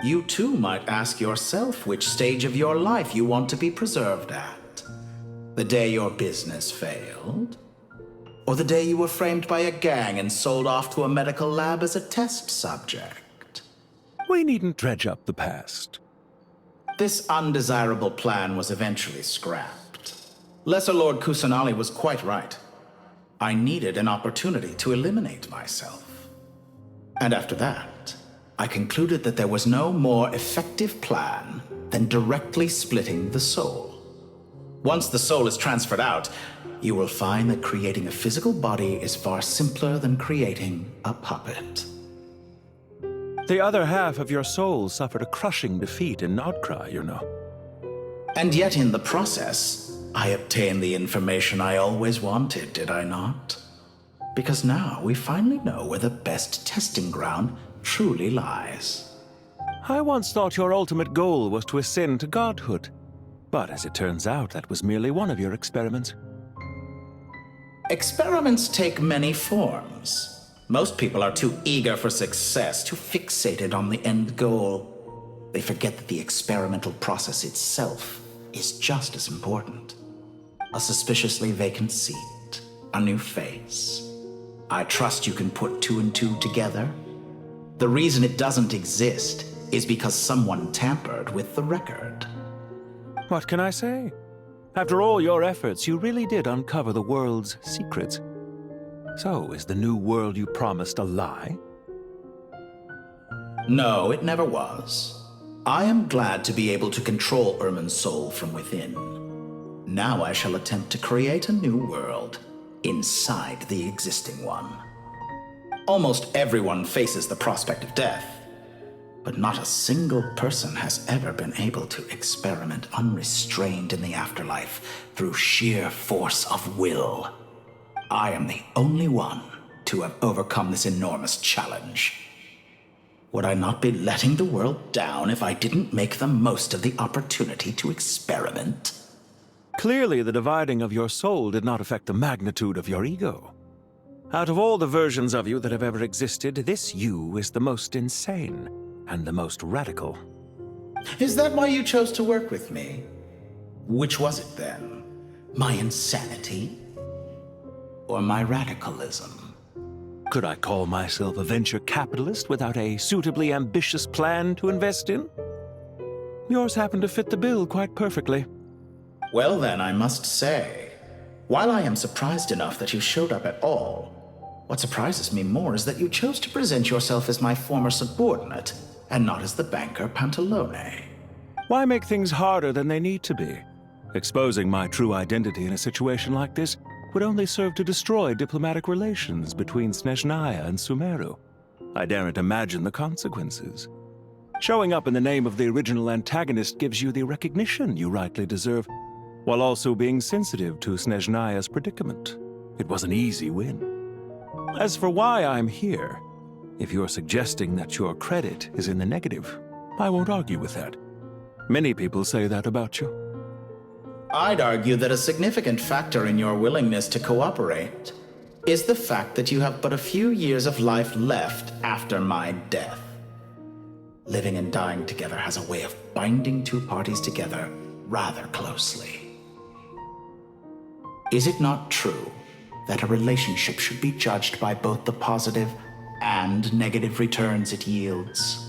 You too might ask yourself which stage of your life you want to be preserved at. The day your business failed? Or the day you were framed by a gang and sold off to a medical lab as a test subject? We needn't dredge up the past. This undesirable plan was eventually scrapped. Lesser Lord Kusanali was quite right. I needed an opportunity to eliminate myself. And after that, I concluded that there was no more effective plan than directly splitting the soul. Once the soul is transferred out, you will find that creating a physical body is far simpler than creating a puppet. The other half of your soul suffered a crushing defeat in Nodcry, you know. And yet in the process, I obtained the information I always wanted, did I not? Because now we finally know where the best testing ground truly lies. I once thought your ultimate goal was to ascend to godhood. But as it turns out, that was merely one of your experiments. Experiments take many forms. Most people are too eager for success, too fixated on the end goal. They forget that the experimental process itself is just as important. A suspiciously vacant seat, a new face. I trust you can put two and two together. The reason it doesn't exist is because someone tampered with the record. What can I say? After all your efforts, you really did uncover the world's secrets. So, is the new world you promised a lie? No, it never was. I am glad to be able to control Ermin's soul from within. Now I shall attempt to create a new world inside the existing one. Almost everyone faces the prospect of death, but not a single person has ever been able to experiment unrestrained in the afterlife through sheer force of will. I am the only one to have overcome this enormous challenge. Would I not be letting the world down if I didn't make the most of the opportunity to experiment? Clearly, the dividing of your soul did not affect the magnitude of your ego. Out of all the versions of you that have ever existed, this you is the most insane and the most radical. Is that why you chose to work with me? Which was it then? My insanity? Or my radicalism? Could I call myself a venture capitalist without a suitably ambitious plan to invest in? Yours happened to fit the bill quite perfectly. Well then, I must say, while I am surprised enough that you showed up at all, what surprises me more is that you chose to present yourself as my former subordinate and not as the banker Pantalone. Why make things harder than they need to be? Exposing my true identity in a situation like this would only serve to destroy diplomatic relations between Snezhnaya and Sumeru. I daren't imagine the consequences. Showing up in the name of the original antagonist gives you the recognition you rightly deserve, while also being sensitive to Snezhnaya's predicament. It was an easy win. As for why I'm here, if you're suggesting that your credit is in the negative, I won't argue with that. Many people say that about you. I'd argue that a significant factor in your willingness to cooperate is the fact that you have but a few years of life left after my death. Living and dying together has a way of binding two parties together rather closely. Is it not true that a relationship should be judged by both the positive and negative returns it yields?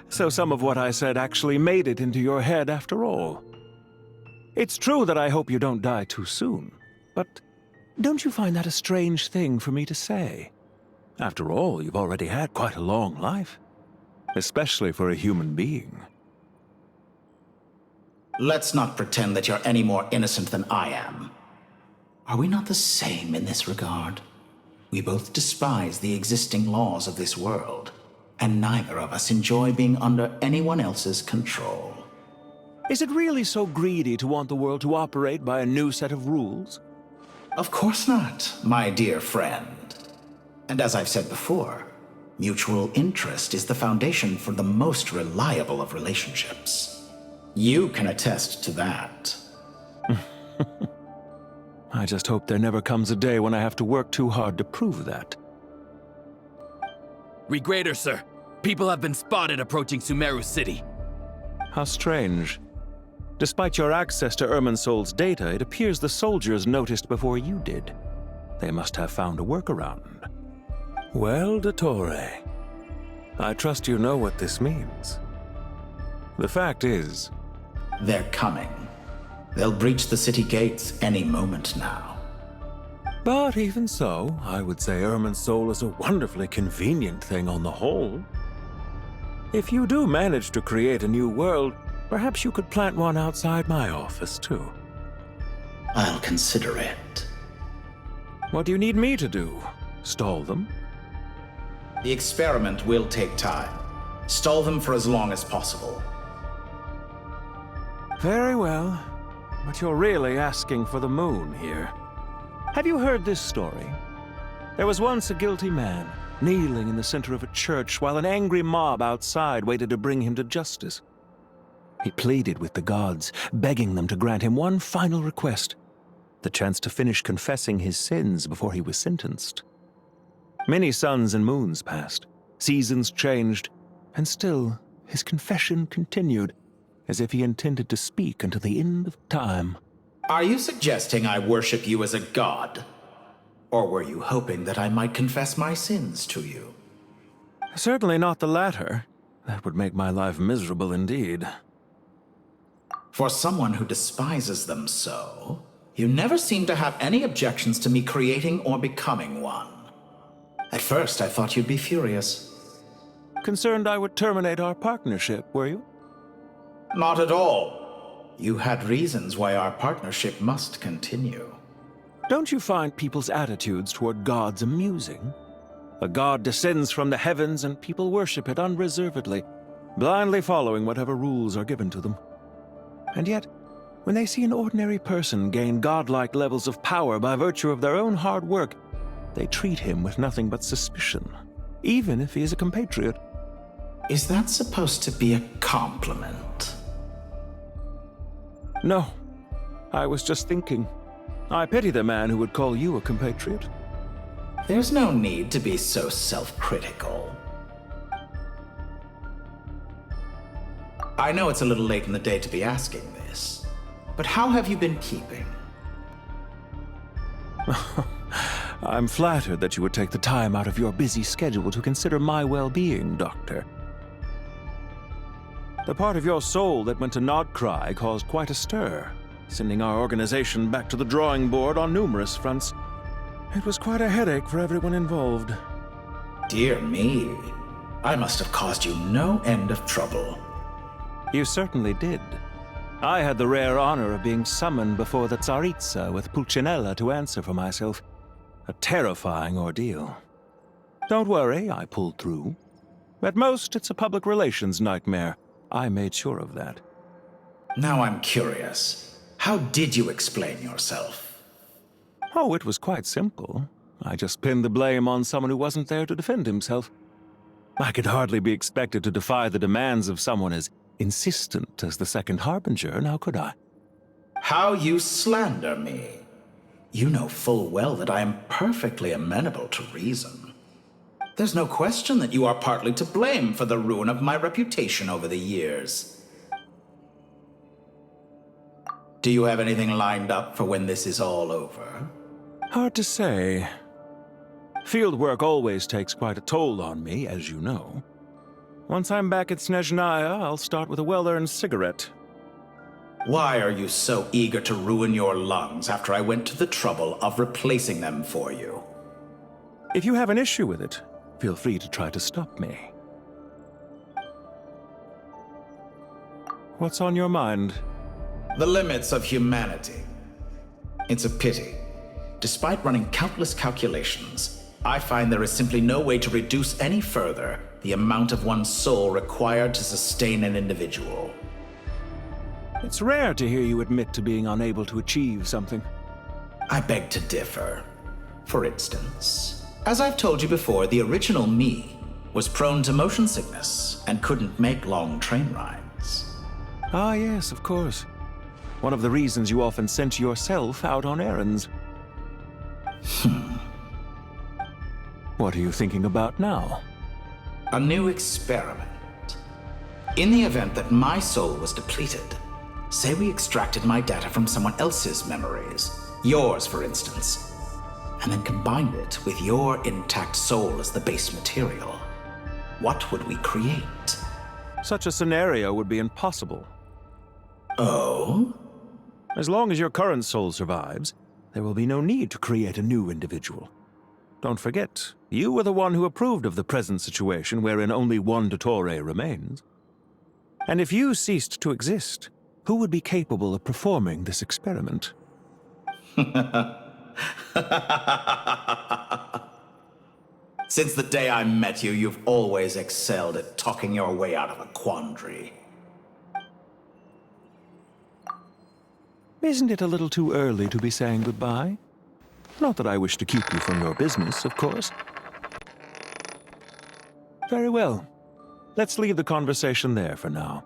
So some of what I said actually made it into your head after all. It's true that I hope you don't die too soon, but don't you find that a strange thing for me to say? After all, you've already had quite a long life, especially for a human being. Let's not pretend that you're any more innocent than I am. Are we not the same in this regard? We both despise the existing laws of this world, and neither of us enjoy being under anyone else's control. Is it really so greedy to want the world to operate by a new set of rules? Of course not, my dear friend. And as I've said before, mutual interest is the foundation for the most reliable of relationships. You can attest to that. I just hope there never comes a day when I have to work too hard to prove that. Regrader, sir. People have been spotted approaching Sumeru City. How strange. Despite your access to Irminsol's data, it appears the soldiers noticed before you did. They must have found a workaround. Well, Dottore, I trust you know what this means. The fact is... They're coming. They'll breach the city gates any moment now. But even so, I would say Irminsol is a wonderfully convenient thing on the whole. If you do manage to create a new world, perhaps you could plant one outside my office, too. I'll consider it. What do you need me to do? Stall them? The experiment will take time. Stall them for as long as possible. Very well. But you're really asking for the moon here. Have you heard this story? There was once a guilty man, kneeling in the center of a church while an angry mob outside waited to bring him to justice. He pleaded with the gods, begging them to grant him one final request, the chance to finish confessing his sins before he was sentenced. Many suns and moons passed, seasons changed, and still his confession continued, as if he intended to speak until the end of time. Are you suggesting I worship you as a god? Or were you hoping that I might confess my sins to you? Certainly not the latter. That would make my life miserable indeed. For someone who despises them so, you never seem to have any objections to me creating or becoming one. At first, I thought you'd be furious. Concerned I would terminate our partnership, were you? Not at all. You had reasons why our partnership must continue. Don't you find people's attitudes toward gods amusing? A god descends from the heavens and people worship it unreservedly, blindly following whatever rules are given to them. And yet, when they see an ordinary person gain godlike levels of power by virtue of their own hard work, they treat him with nothing but suspicion, even if he is a compatriot. Is that supposed to be a compliment? No, I was just thinking. I pity the man who would call you a compatriot. There's no need to be so self-critical. I know it's a little late in the day to be asking this, but how have you been keeping? I'm flattered that you would take the time out of your busy schedule to consider my well-being, Doctor. The part of your soul that went to Nodcry caused quite a stir, sending our organization back to the drawing board on numerous fronts. It was quite a headache for everyone involved. Dear me, I must have caused you no end of trouble. You certainly did. I had the rare honor of being summoned before the Tsaritsa with Pulcinella to answer for myself. A terrifying ordeal. Don't worry, I pulled through. At most, it's a public relations nightmare. I made sure of that. Now I'm curious. How did you explain yourself? Oh, it was quite simple. I just pinned the blame on someone who wasn't there to defend himself. I could hardly be expected to defy the demands of someone as insistent as the Second Harbinger, now could I? How you slander me. You know full well that I am perfectly amenable to reason. There's no question that you are partly to blame for the ruin of my reputation over the years. Do you have anything lined up for when this is all over? Hard to say. Fieldwork always takes quite a toll on me, as you know. Once I'm back at Snezhnaya, I'll start with a well-earned cigarette. Why are you so eager to ruin your lungs after I went to the trouble of replacing them for you? If you have an issue with it, feel free to try to stop me. What's on your mind? The limits of humanity. It's a pity. Despite running countless calculations, I find there is simply no way to reduce any further the amount of one's soul required to sustain an individual. It's rare to hear you admit to being unable to achieve something. I beg to differ. For instance, as I've told you before, the original me was prone to motion sickness and couldn't make long train rides. Ah, yes, of course. One of the reasons you often sent yourself out on errands. What are you thinking about now? A new experiment. In the event that my soul was depleted, say we extracted my data from someone else's memories, yours for instance, and then combined it with your intact soul as the base material, what would we create? Such a scenario would be impossible. Oh? As long as your current soul survives, there will be no need to create a new individual. Don't forget, you were the one who approved of the present situation wherein only one Dottore remains. And if you ceased to exist, who would be capable of performing this experiment? Since the day I met you, you've always excelled at talking your way out of a quandary. Isn't it a little too early to be saying goodbye? Not that I wish to keep you from your business, of course. Very well. Let's leave the conversation there for now.